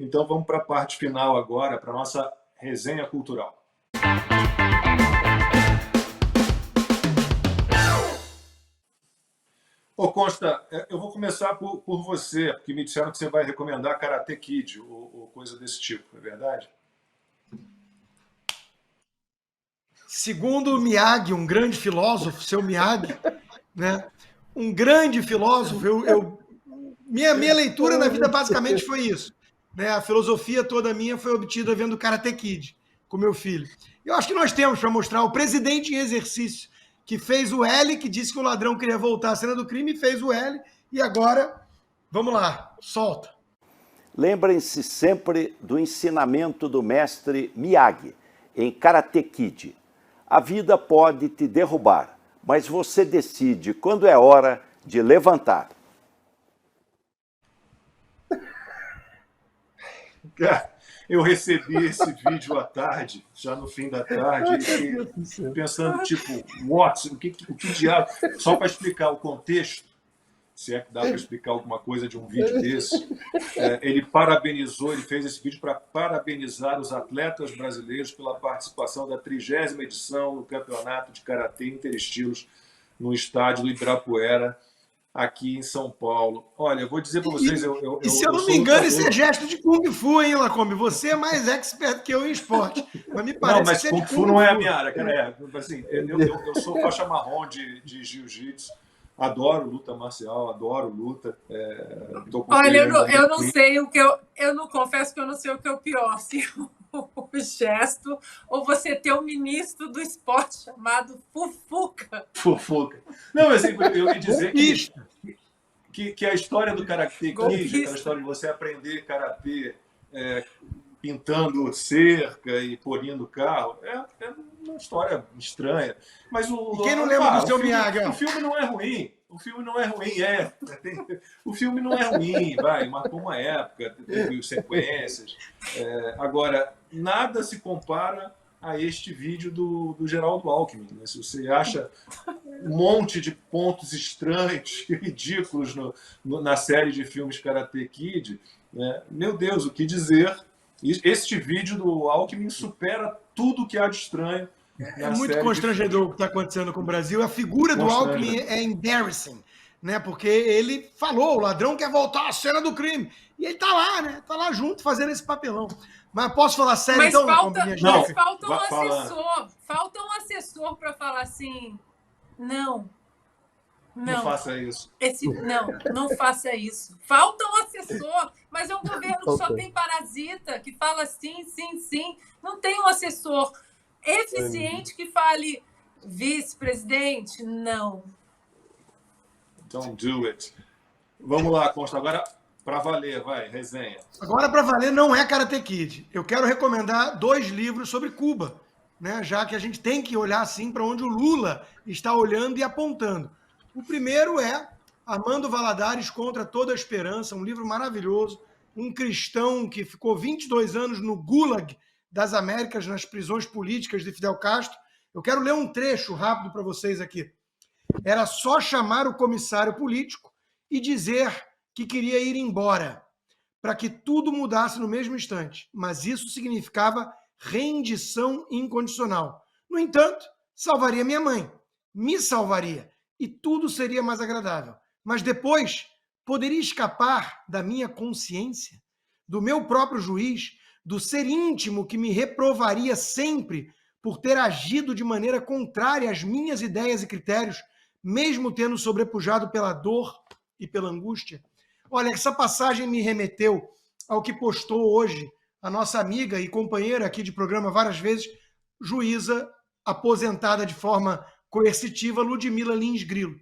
Então vamos para a parte final agora, para a nossa resenha cultural. Ô Consta, eu vou começar por você, porque me disseram que você vai recomendar Karate Kid ou coisa desse tipo, é verdade? Segundo o Miyagi, um grande filósofo, seu Miyagi, né? Um grande filósofo, minha leitura na vida basicamente foi isso. Né? A filosofia toda minha foi obtida vendo Karate Kid com meu filho. Eu acho que nós temos para mostrar o presidente em exercício, que fez o L, que disse que o ladrão queria voltar à cena do crime, fez o L, e agora, vamos lá, solta. Lembrem-se sempre do ensinamento do mestre Miyagi em Karate Kid. A vida pode te derrubar, mas você decide quando é hora de levantar. Eu recebi esse vídeo à tarde, já no fim da tarde, e pensando, tipo, o que diabo? Só para explicar o contexto, se é que dá para explicar alguma coisa de um vídeo desse, ele parabenizou, ele fez esse vídeo para parabenizar os atletas brasileiros pela participação da 30ª edição do Campeonato de Karatê Interestilos no estádio do Ibirapuera, aqui em São Paulo. Olha, eu vou dizer para vocês... E se eu não me engano, esse é gesto de Kung Fu, hein, Lacombe? Você é mais expert que eu em esporte. Mas me parece não, mas que Kung Fu não é a minha área, cara. Assim, eu sou faixa marrom de jiu-jitsu, adoro luta marcial, adoro luta. Olha, eu não sei o que eu não confesso que eu não sei o que é o pior, se o gesto ou você ter um ministro do esporte chamado Fufuca. Fufuca. Não, assim, eu ia dizer que a história do Karate Kid, aquela história de você aprender Karatê pintando cerca e polindo carro, é uma história estranha. Mas quem não lembra do seu Miyagi? O filme não é ruim. O filme não é ruim, o filme não é ruim, marcou uma época, teve sequências. Agora, nada se compara a este vídeo do Geraldo Alckmin. Né? Se você acha um monte de pontos estranhos, ridículos na série de filmes Karate Kid, né? Meu Deus, o que dizer? Este vídeo do Alckmin supera tudo que há de estranho. É muito constrangedor o que está acontecendo com o Brasil. A figura do Alckmin é embarrassing, né? Porque ele falou, o ladrão quer voltar à cena do crime. E ele está lá, né? Está lá junto, fazendo esse papelão. Mas posso falar sério, então? Falta um assessor. Falta um assessor para falar assim, não faça isso. Não faça isso. Falta um assessor, mas é um governo que só tem parasita, que fala sim, sim, sim. Não tem um assessor eficiente que fale vice-presidente, não. Don't do it. Vamos lá, Consta. Agora, para valer, resenha. Agora, para valer, não é Karate Kid. Eu quero recomendar 2 livros sobre Cuba, né? Já que a gente tem que olhar assim para onde o Lula está olhando e apontando. O primeiro é Armando Valladares Contra Toda a Esperança, um livro maravilhoso. Um cristão que ficou 22 anos no Gulag das Américas, nas prisões políticas de Fidel Castro. Eu quero ler um trecho rápido para vocês aqui. Era só chamar o comissário político e dizer que queria ir embora, para que tudo mudasse no mesmo instante. Mas isso significava rendição incondicional. No entanto, salvaria minha mãe, me salvaria, e tudo seria mais agradável. Mas depois, poderia escapar da minha consciência, do meu próprio juiz, do ser íntimo que me reprovaria sempre por ter agido de maneira contrária às minhas ideias e critérios, mesmo tendo sobrepujado pela dor e pela angústia. Olha, essa passagem me remeteu ao que postou hoje a nossa amiga e companheira aqui de programa várias vezes, juíza aposentada de forma coercitiva, Ludmila Lins Grilo.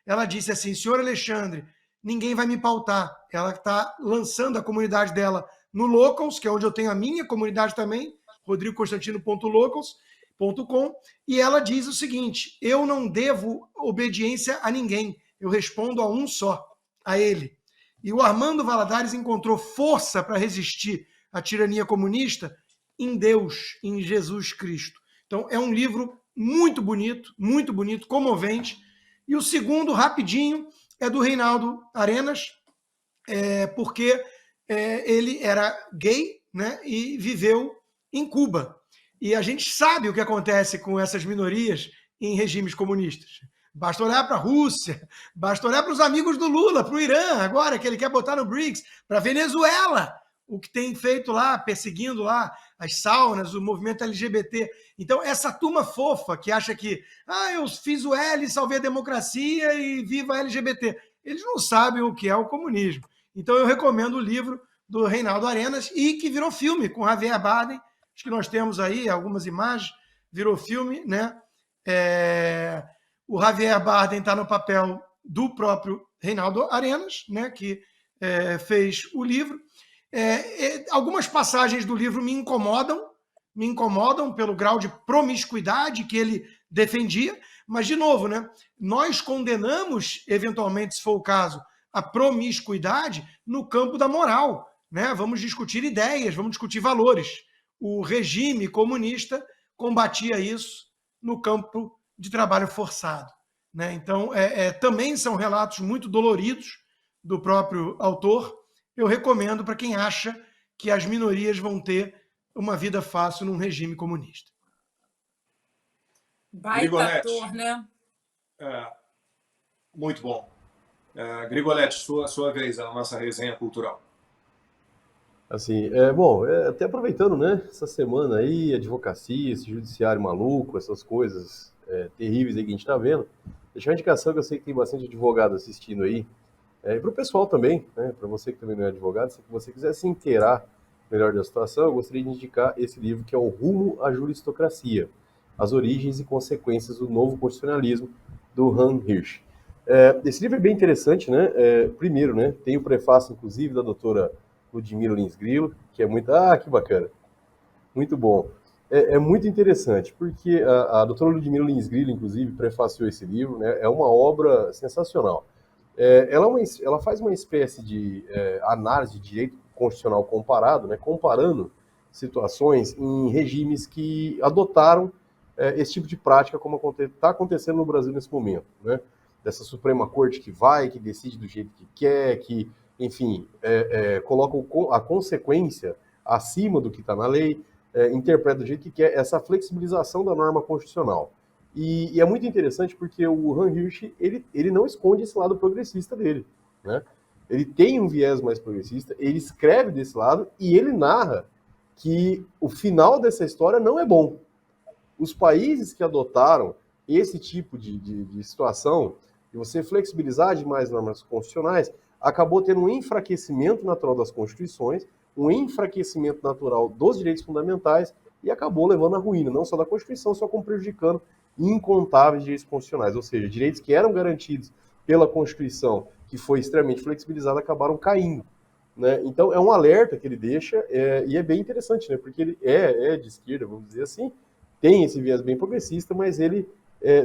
Ela disse assim, senhor Alexandre, ninguém vai me pautar. Ela está lançando a comunidade dela no Locals, que é onde eu tenho a minha comunidade também, rodrigoconstantino.locals.com, e ela diz o seguinte, eu não devo obediência a ninguém, eu respondo a um só, a ele. E o Armando Valladares encontrou força para resistir à tirania comunista em Deus, em Jesus Cristo. Então, é um livro muito bonito, comovente. E o segundo, rapidinho, é do Reinaldo Arenas, porque ele era gay, né, e viveu em Cuba. E a gente sabe o que acontece com essas minorias em regimes comunistas. Basta olhar para a Rússia, basta olhar para os amigos do Lula, para o Irã, agora que ele quer botar no BRICS, para a Venezuela, o que tem feito lá, perseguindo lá as saunas, o movimento LGBT. Então, essa turma fofa que acha que eu fiz o L, salvei a democracia e viva a LGBT. Eles não sabem o que é o comunismo. Então, eu recomendo o livro do Reinaldo Arenas e que virou filme com Javier Bardem. Acho que nós temos aí algumas imagens, virou filme, né? O Javier Bardem está no papel do próprio Reinaldo Arenas, né? Que fez o livro. Algumas passagens do livro me incomodam pelo grau de promiscuidade que ele defendia, mas, de novo, né, nós condenamos, eventualmente, se for o caso, a promiscuidade no campo da moral. Né? Vamos discutir ideias, vamos discutir valores. O regime comunista combatia isso no campo de trabalho forçado. Né? Então, também são relatos muito doloridos do próprio autor. Eu recomendo para quem acha que as minorias vão ter uma vida fácil num regime comunista. Baita ator, né? Muito bom. Grigolete, sua vez, a nossa resenha cultural. Assim, até aproveitando, né, essa semana aí, advocacia, esse judiciário maluco, essas coisas terríveis aí que a gente está vendo, deixar uma indicação que eu sei que tem bastante advogado assistindo aí, e para o pessoal também, né, para você que também não é advogado, se você quiser se inteirar melhor da situação, eu gostaria de indicar esse livro que é O Rumo à Juristocracia, As Origens e Consequências do Novo Constitucionalismo, do Han Hirsch. Esse livro é bem interessante, né? Primeiro, né, tem o prefácio, inclusive, da doutora Ludmila Lins Grillo, que é muito... que bacana! Muito bom. É muito interessante, porque a doutora Ludmila Lins Grillo, inclusive, prefaciou esse livro, né? É uma obra sensacional. Ela faz uma espécie de análise de direito constitucional comparado, né? Comparando situações em regimes que adotaram esse tipo de prática, como está acontecendo no Brasil nesse momento, né? Dessa Suprema Corte que decide do jeito que quer, que, enfim, coloca a consequência acima do que está na lei, interpreta do jeito que quer, essa flexibilização da norma constitucional. E é muito interessante porque o Han Hirsch, ele não esconde esse lado progressista dele, né? Ele tem um viés mais progressista, ele escreve desse lado e ele narra que o final dessa história não é bom. Os países que adotaram esse tipo de situação, de você flexibilizar demais normas constitucionais, acabou tendo um enfraquecimento natural das constituições, um enfraquecimento natural dos direitos fundamentais e acabou levando à ruína, não só da Constituição, só como prejudicando incontáveis direitos constitucionais, ou seja, direitos que eram garantidos pela Constituição, que foi extremamente flexibilizada, acabaram caindo. Né? Então, é um alerta que ele deixa, e é bem interessante, né? Porque ele é de esquerda, vamos dizer assim, tem esse viés bem progressista, mas ele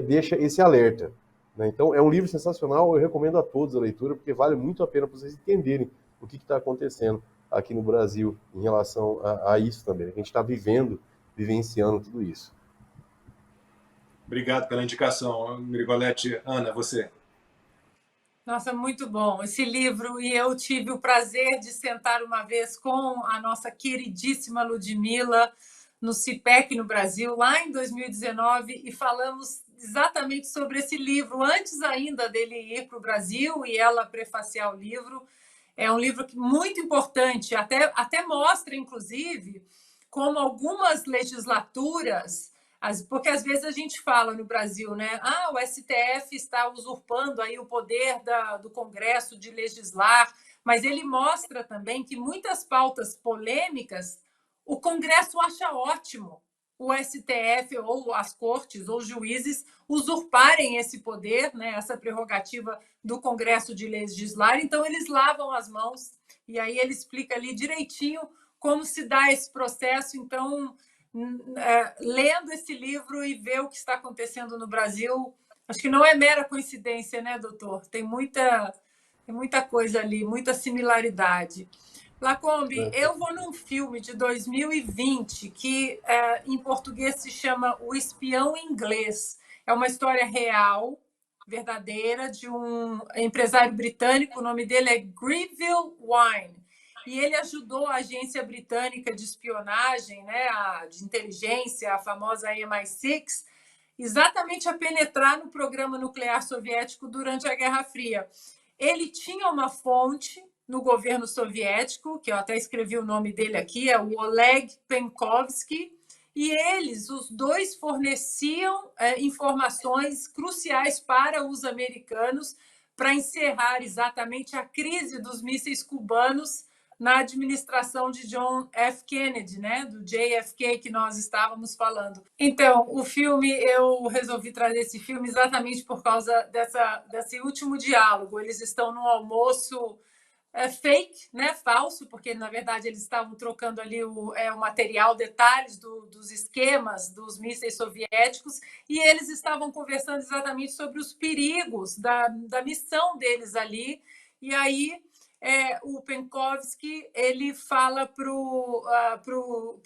deixa esse alerta. Né? Então, é um livro sensacional, eu recomendo a todos a leitura, porque vale muito a pena para vocês entenderem o que está acontecendo aqui no Brasil em relação a isso também, que a gente está vivenciando tudo isso. Obrigado pela indicação, Grigolete. Ana, você. Nossa, muito bom esse livro, e eu tive o prazer de sentar uma vez com a nossa queridíssima Ludmila no CIPEC no Brasil, lá em 2019, e falamos exatamente sobre esse livro, antes ainda dele ir para o Brasil e ela prefaciar o livro. É um livro muito importante, até mostra, inclusive, como algumas legislaturas, porque às vezes a gente fala no Brasil, né? O STF está usurpando aí o poder do Congresso de legislar, mas ele mostra também que muitas pautas polêmicas o Congresso acha ótimo o STF ou as cortes ou juízes usurparem esse poder, né, essa prerrogativa do Congresso de legislar. Então, eles lavam as mãos e aí ele explica ali direitinho como se dá esse processo. Então, lendo esse livro e ver o que está acontecendo no Brasil, acho que não é mera coincidência, né, doutor? Tem muita coisa ali, muita similaridade. Lacombe, eu vou num filme de 2020 que em português se chama O Espião Inglês. É uma história real, verdadeira, de um empresário britânico, o nome dele é Greville Wine. e ele ajudou a agência britânica de espionagem, né, de inteligência, a famosa MI6, exatamente a penetrar no programa nuclear soviético durante a Guerra Fria. Ele tinha uma fonte no governo soviético, que eu até escrevi o nome dele aqui, é o Oleg Penkovsky, e eles, os dois, forneciam informações cruciais para os americanos para encerrar exatamente a crise dos mísseis cubanos na administração de John F. Kennedy, né, do JFK que nós estávamos falando. Então, o filme, eu resolvi trazer esse filme exatamente por causa desse último diálogo. Eles estão num almoço fake, né, falso, porque na verdade eles estavam trocando ali o material, detalhes dos esquemas dos mísseis soviéticos, e eles estavam conversando exatamente sobre os perigos da missão deles ali. E aí o Penkovsky ele fala para o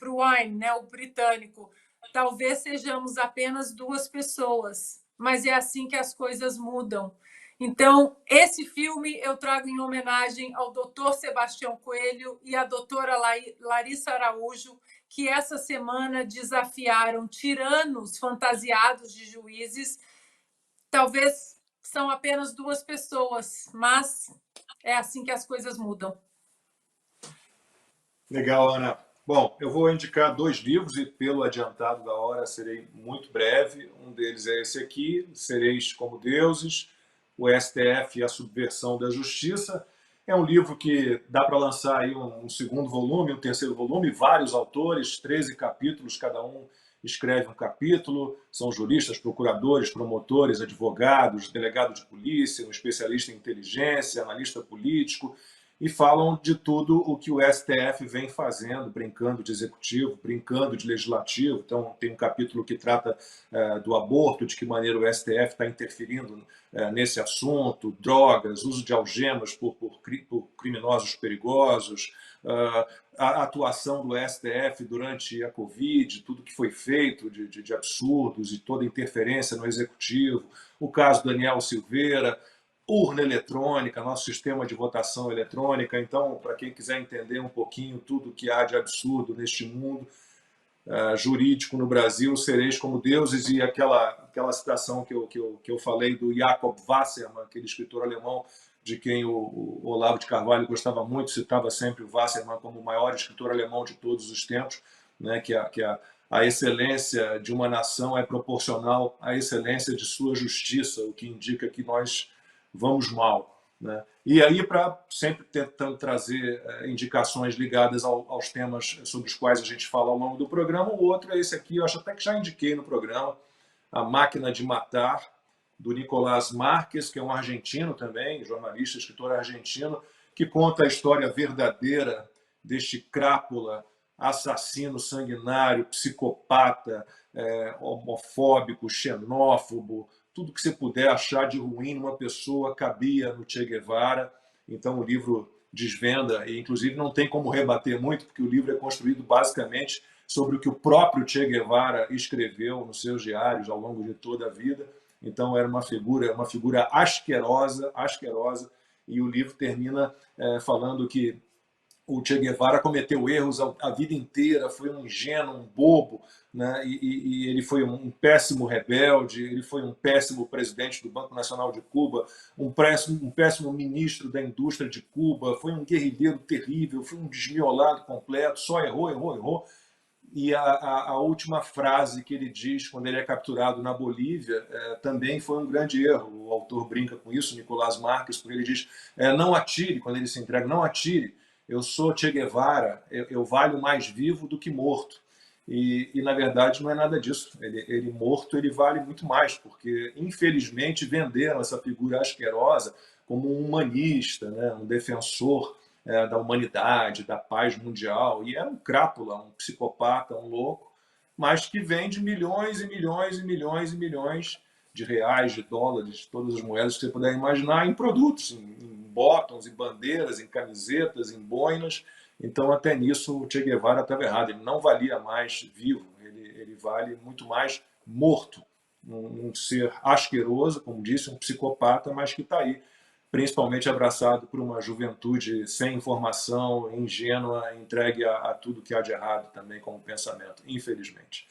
Wine, né, o britânico, talvez sejamos apenas duas pessoas, mas é assim que as coisas mudam. Então, esse filme eu trago em homenagem ao Dr. Sebastião Coelho e à doutora Larissa Araújo, que essa semana desafiaram tiranos fantasiados de juízes. Talvez são apenas duas pessoas, mas é assim que as coisas mudam. Legal, Ana. Bom, eu vou indicar 2 livros e, pelo adiantado da hora, serei muito breve. Um deles é esse aqui, Sereis como Deuses, o STF e a Subversão da Justiça. É um livro que dá para lançar aí um segundo volume, um terceiro volume, vários autores, 13 capítulos, cada um escreve um capítulo, são juristas, procuradores, promotores, advogados, delegado de polícia, um especialista em inteligência, analista político, e falam de tudo o que o STF vem fazendo, brincando de executivo, brincando de legislativo. Então, tem um capítulo que trata do aborto, de que maneira o STF está interferindo nesse assunto, drogas, uso de algemas por criminosos perigosos, a atuação do STF durante a Covid, tudo que foi feito de absurdos e toda interferência no executivo, o caso Daniel Silveira, urna eletrônica, nosso sistema de votação eletrônica. Então, para quem quiser entender um pouquinho tudo que há de absurdo neste mundo jurídico no Brasil, sereis como deuses. E aquela citação que eu falei do Jakob Wassermann, aquele escritor alemão de quem o Olavo de Carvalho gostava muito, citava sempre o Wassermann como o maior escritor alemão de todos os tempos, né, que a excelência de uma nação é proporcional à excelência de sua justiça, o que indica que nós vamos mal, né? E aí, para sempre tentando trazer indicações ligadas aos temas sobre os quais a gente fala ao longo do programa, o outro é esse aqui, eu acho até que já indiquei no programa, A Máquina de Matar, do Nicolás Marques, que é um argentino também, jornalista, escritor argentino, que conta a história verdadeira deste crápula, assassino sanguinário, psicopata, homofóbico, xenófobo, tudo que você puder achar de ruim numa pessoa cabia no Che Guevara. Então o livro desvenda, e inclusive não tem como rebater muito, porque o livro é construído basicamente sobre o que o próprio Che Guevara escreveu nos seus diários ao longo de toda a vida. Então era uma figura asquerosa, e o livro termina falando que o Che Guevara cometeu erros a vida inteira, foi um ingênuo, um bobo, né? E ele foi um péssimo rebelde, ele foi um péssimo presidente do Banco Nacional de Cuba, um péssimo ministro da indústria de Cuba, foi um guerrilheiro terrível, foi um desmiolado completo, só errou. E a última frase que ele diz quando ele é capturado na Bolívia também foi um grande erro. O autor brinca com isso, Nicolás Marques, porque ele diz, não atire, quando ele se entrega, não atire, eu sou Che Guevara, eu valho mais vivo do que morto. E na verdade não é nada disso. Ele morto, ele vale muito mais, porque infelizmente venderam essa figura asquerosa como um humanista, né? Um defensor da humanidade, da paz mundial, e era um crápula, um psicopata, um louco, mas que vende milhões e milhões e milhões e milhões de reais, de dólares, de todas as moedas que você puder imaginar, em produtos, em bottoms, em bandeiras, em camisetas, em boinas. Então, até nisso, o Che Guevara estava errado. Ele não valia mais vivo, ele vale muito mais morto. Um ser asqueroso, como disse, um psicopata, mas que está aí principalmente abraçado por uma juventude sem informação, ingênua, entregue a tudo que há de errado também como pensamento, infelizmente.